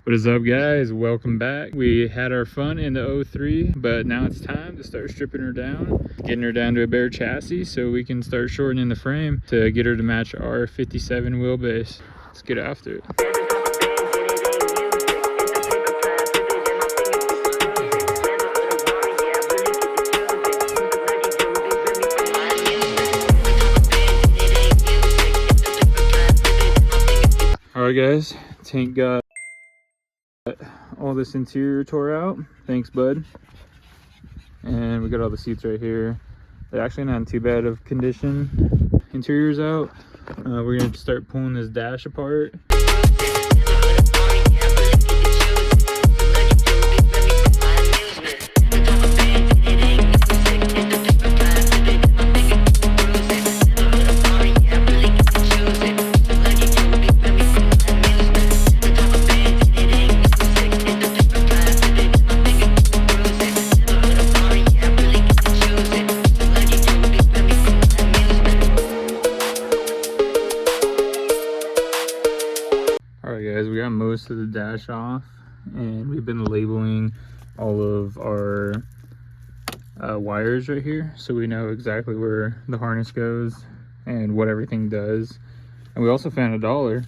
What is up, guys? Welcome back. We had our fun in the 03, but now it's time to start stripping her down, getting her down to a bare chassis so we can start shortening the frame to get her to match our 57 wheelbase. Let's get after it. Alright guys, tank got all this interior tore out. Thanks, bud. And we got all the seats right here. They're actually not in too bad of condition. Interior's out. We're gonna start pulling this dash apart. We got most of the dash off, and we've been labeling all of our wires right here so we know exactly where the harness goes and what everything does. And we also found $1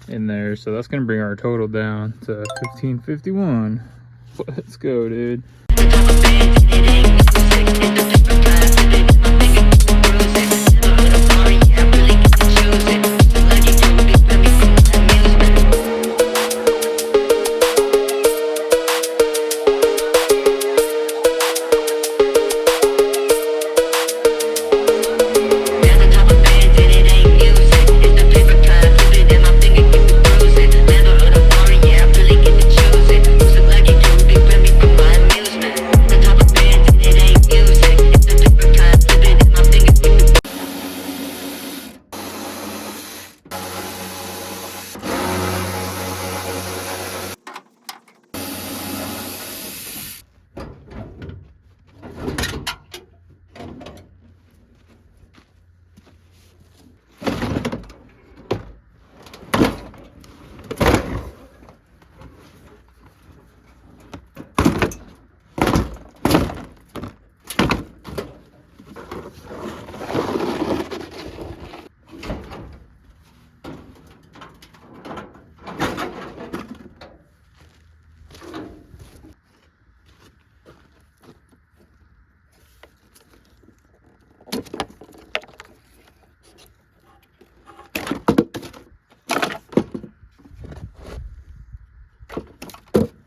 in there, so that's gonna bring our total down to $15.51. Let's go, dude.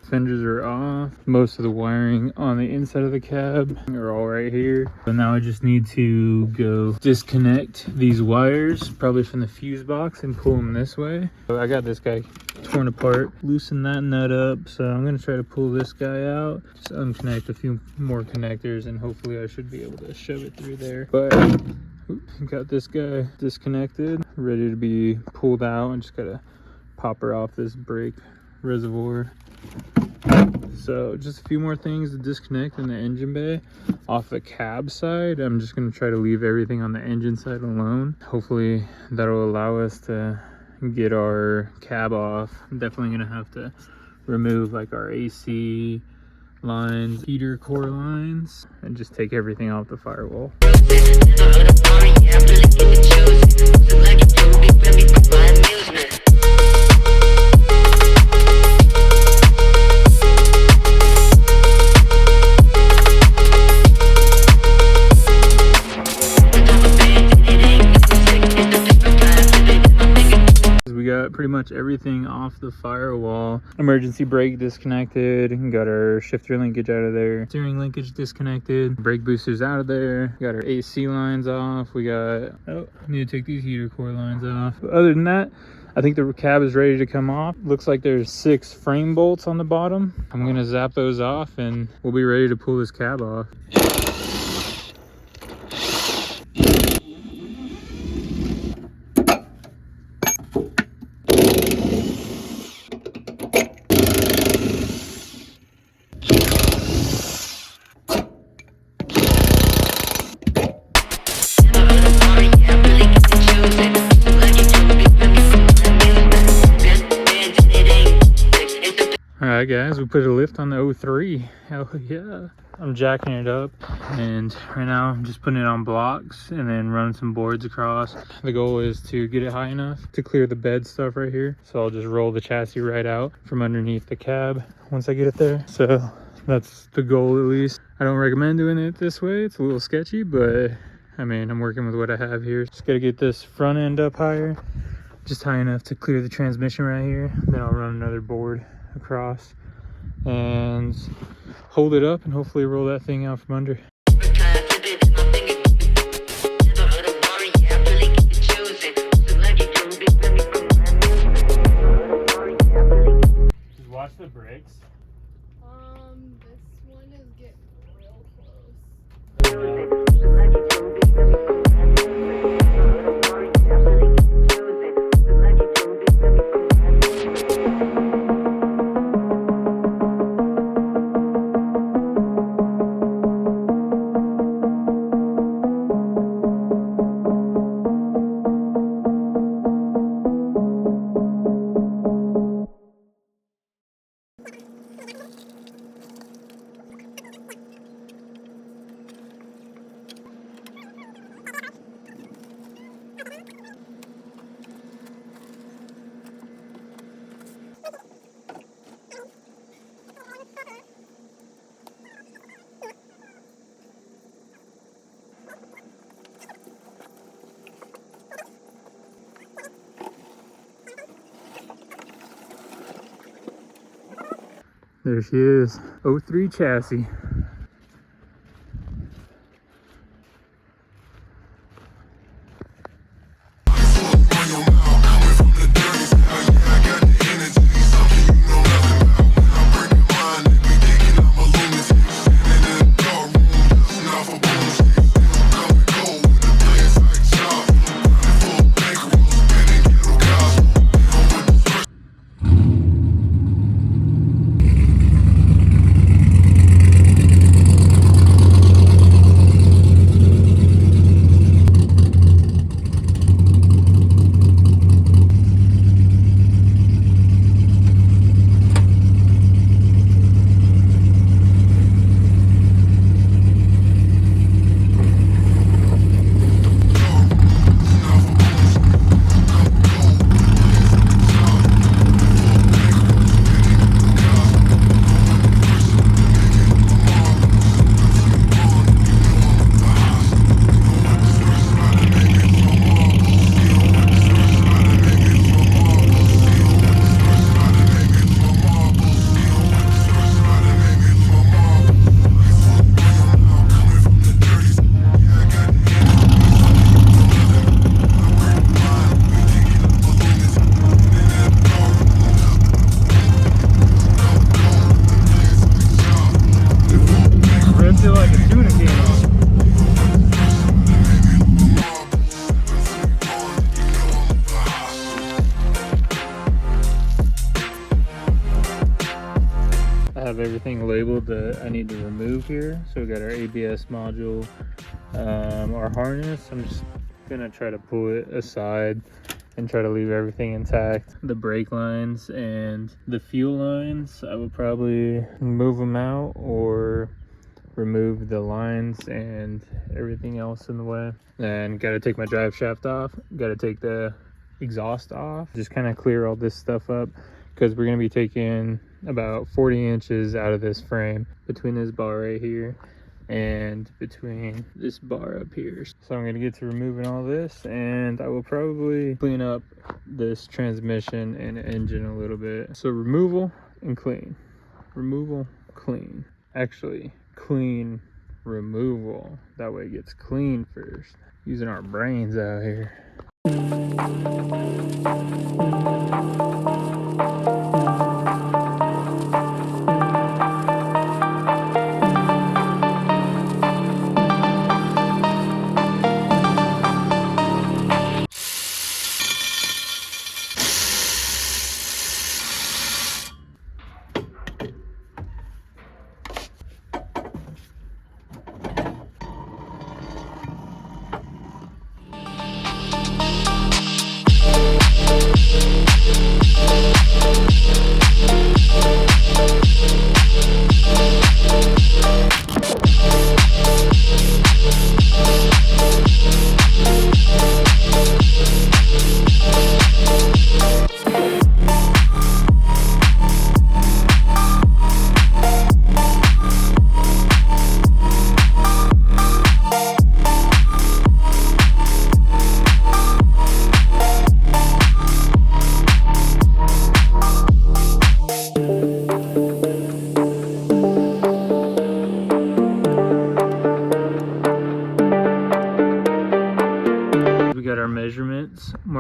Fenders are off. Most of the wiring on the inside of the cab are all right here. So now I just need to go disconnect these wires, probably from the fuse box, and pull them this way. So I got this guy torn apart. Loosen that nut up. So I'm gonna try to pull this guy out. Just unconnect a few more connectors, and hopefully I should be able to shove it through there. But got this guy disconnected, ready to be pulled out, and just gotta pop her off this brake reservoir. So just a few more things to disconnect in the engine bay. Off the cab side, I'm just going to try to leave everything on the engine side alone. Hopefully that'll allow us to get our cab off. I'm definitely going to have to remove like our AC lines, heater core lines, and just take everything off the firewall. Pretty much everything off the firewall. Emergency brake disconnected, got our shifter linkage out of there, steering linkage disconnected, brake boosters out of there, got our AC lines off. We got, oh, need to take these heater core lines off. But other than that, I think the cab is ready to come off. Looks like there's 6 frame bolts on the bottom. I'm gonna zap those off and we'll be ready to pull this cab off. All right, guys, we put a lift on the 03. Hell yeah. I'm jacking it up, and right now I'm just putting it on blocks and then running some boards across. The goal is to get it high enough to clear the bed stuff right here. So I'll just roll the chassis right out from underneath the cab once I get it there. So that's the goal, at least. I don't recommend doing it this way. It's a little sketchy, but I mean, I'm working with what I have here. Just gotta get this front end up higher, just high enough to clear the transmission right here. Then I'll run another board across and hold it up and hopefully roll that thing out from under. Just watch the brakes. This one is getting real There she is, 03 chassis. Have everything labeled that I need to remove here. So we got our ABS module, our harness. I'm just gonna try to pull it aside and try to leave everything intact. The brake lines and the fuel lines, I would probably move them out or remove the lines and everything else in the way. And gotta take my drive shaft off, gotta take the exhaust off, just kind of clear all this stuff up, because we're going to be taking about 40 inches out of this frame between this bar right here and between this bar up here. So I'm going to get to removing all this, and I will probably clean up this transmission and engine a little bit. So removal and clean. Removal, clean. Actually, clean, removal. That way it gets clean first. Using our brains out here.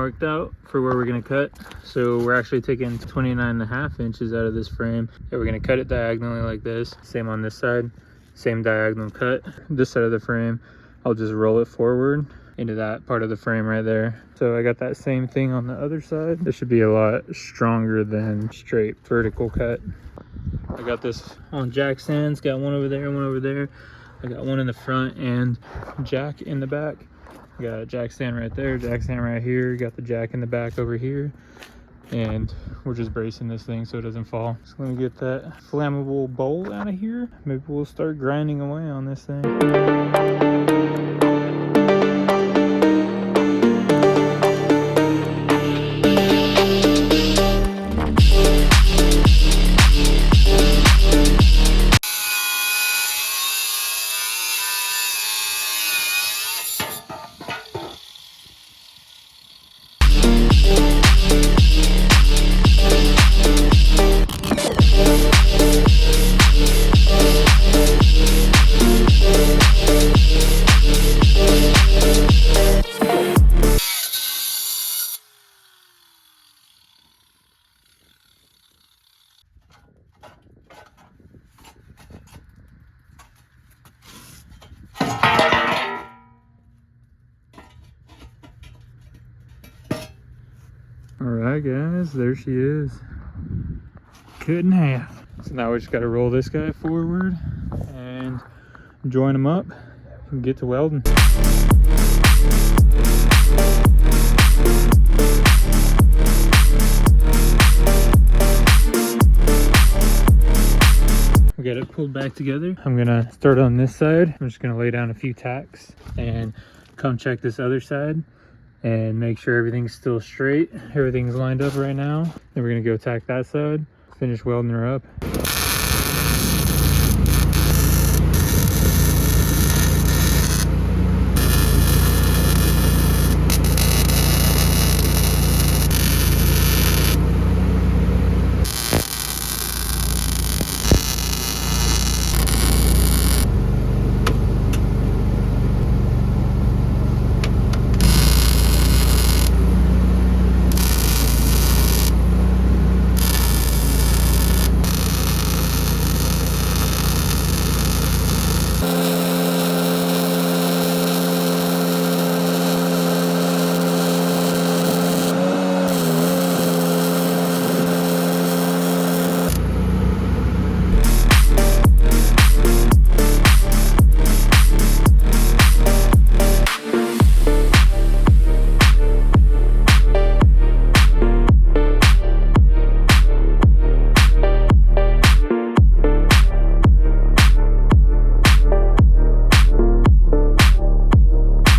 marked out for where we're gonna cut. So we're actually taking 29.5 inches out of this frame, and we're gonna cut it diagonally like this. Same on this side, same diagonal cut. This side of the frame, I'll just roll it forward into that part of the frame right there. So I got that same thing on the other side. This should be a lot stronger than straight vertical cut. I got this on jack stands, got one over there, one over there. I got one in the front and jack in the back. I got a jack stand right there, jack stand right here, got the jack in the back over here, and we're just bracing this thing so it doesn't fall. So let me get that flammable bowl out of here. Maybe we'll start grinding away on this thing. All right, guys, there she is. Cut in half. So now we just got to roll this guy forward and join them up and get to welding. We got it pulled back together. I'm gonna start on this side. I'm just gonna lay down a few tacks and come check this other side and make sure everything's still straight. Everything's lined up right now. Then we're gonna go tack that side, finish welding her up.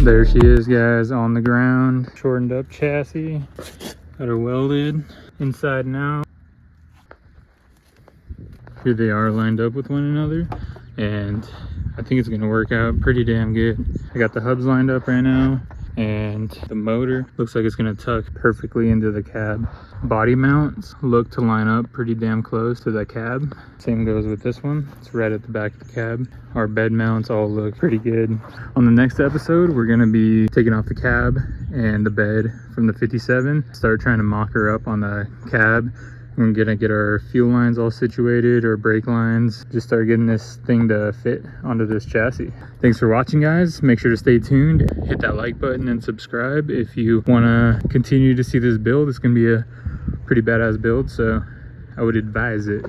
There she is, guys, on the ground. Shortened up chassis. Got her welded inside and out. Here they are lined up with one another, and I think it's gonna work out pretty damn good. I got the hubs lined up right now, and the motor looks like it's gonna tuck perfectly into the cab. Body mounts look to line up pretty damn close to the cab. Same goes with this one. It's right at the back of the cab. Our bed mounts all look pretty good. On the next episode, we're gonna be taking off the cab and the bed from the 57. Start trying to mock her up on the cab. We're gonna get our fuel lines all situated, or brake lines. Just start getting this thing to fit onto this chassis. Thanks for watching, guys. Make sure to stay tuned. Hit that like button and subscribe if you wanna continue to see this build. It's gonna be a pretty badass build, so I would advise it.